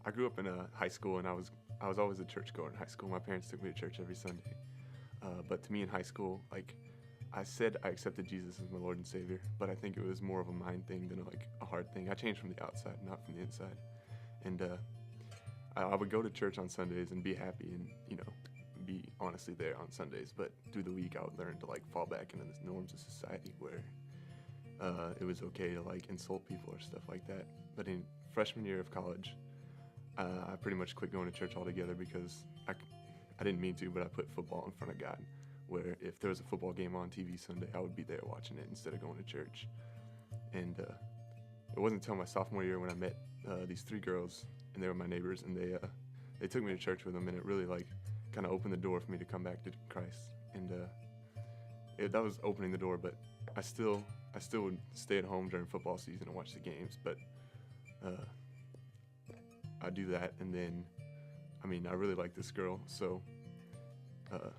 I grew up in a high school, and I was always a churchgoer in high school. My parents took me to church every Sunday. But to me in high school, like I said, I accepted Jesus as my Lord and Savior, but I think it was more of a mind thing than like a heart thing. I changed from the outside, not from the inside. And I would go to church on Sundays and be happy, and be honestly there on Sundays. But through the week, I would learn to like fall back into the norms of society where it was okay to like insult people or stuff like that. But in freshman year of college, I pretty much quit going to church altogether because I didn't mean to, but I put football in front of God. Where if there was a football game on TV Sunday, I would be there watching it instead of going to church. And it wasn't until my sophomore year when I met these three girls, and they were my neighbors, and they took me to church with them, and it really like kind of opened the door for me to come back to Christ. And that was opening the door, but I still would stay at home during football season and watch the games. But I do that, and then I really like this girl, so let's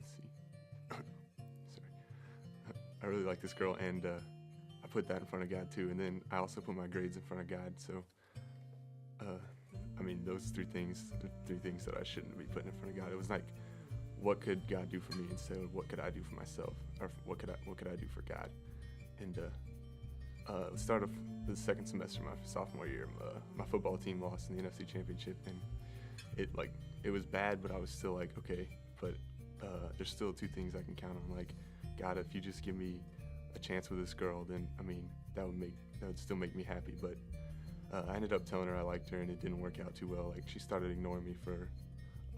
see. Sorry. I really like this girl, and I put that in front of God too, and then I also put my grades in front of God. So those three things, the three things that I shouldn't be putting in front of God. It was like, what could God do for me instead of what could I do for myself, or what could I do for God? And the start of the second semester, my sophomore year, my football team lost in the NFC Championship, and it was bad, but I was still like, okay, but there's still two things I can count on. Like, God, if you just give me a chance with this girl, then that would still make me happy. But I ended up telling her I liked her, and it didn't work out too well. Like, she started ignoring me for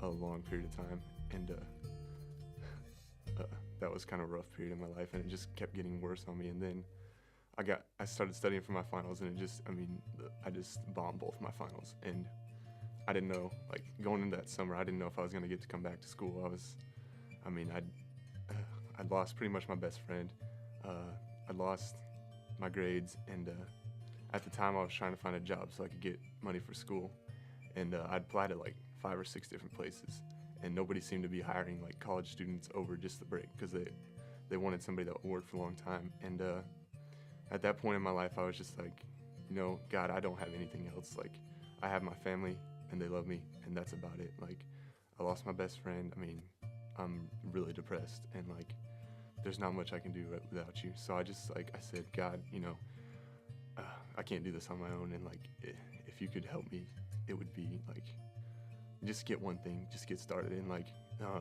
a long period of time, and that was kind of a rough period in my life, and it just kept getting worse on me. And then I started studying for my finals, and I just bombed both my finals. And I didn't know, like, going into that summer, I didn't know if I was going to get to come back to school. I'd lost pretty much my best friend. I'd lost my grades, and at the time I was trying to find a job so I could get money for school. And I'd applied to like 5 or 6 different places, and nobody seemed to be hiring like college students over just the break, because they wanted somebody that would work for a long time. And at that point in my life, I was just like, God, I don't have anything else. Like, I have my family, and they love me, and that's about it. Like, I lost my best friend. I'm really depressed, and like, there's not much I can do without you. So I said, God, I can't do this on my own, and like, if you could help me, it would be like, just get one thing, just get started. And like,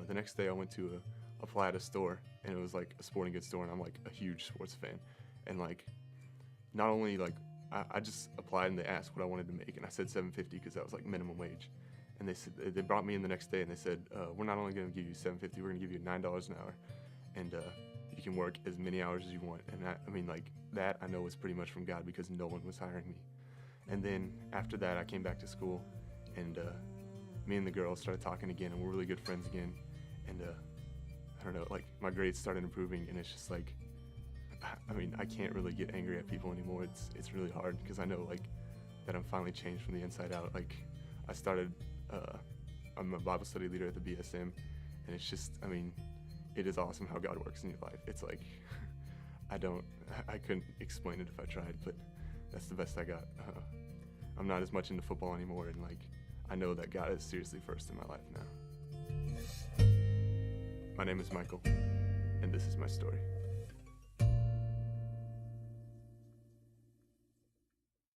the next day I went to apply at a store, and it was like a sporting goods store, and I'm like a huge sports fan. And like, not only like, I just applied, and they asked what I wanted to make, and I said $7.50 because that was like minimum wage. And they brought me in the next day, and they said, we're not only going to give you $7.50, we're going to give you $9 an hour, and you can work as many hours as you want. And that I know was pretty much from God, because no one was hiring me. And then after that, I came back to school, and me and the girls started talking again, and we're really good friends again. And I don't know, like, my grades started improving, and it's just like, I can't really get angry at people anymore. It's really hard, because I know like that I'm finally changed from the inside out. Like, I started, I'm a Bible study leader at the BSM, and it's just, it is awesome how God works in your life. It's like, I couldn't explain it if I tried, but that's the best I got. I'm not as much into football anymore, and like, I know that God is seriously first in my life now. My name is Michael, and this is my story.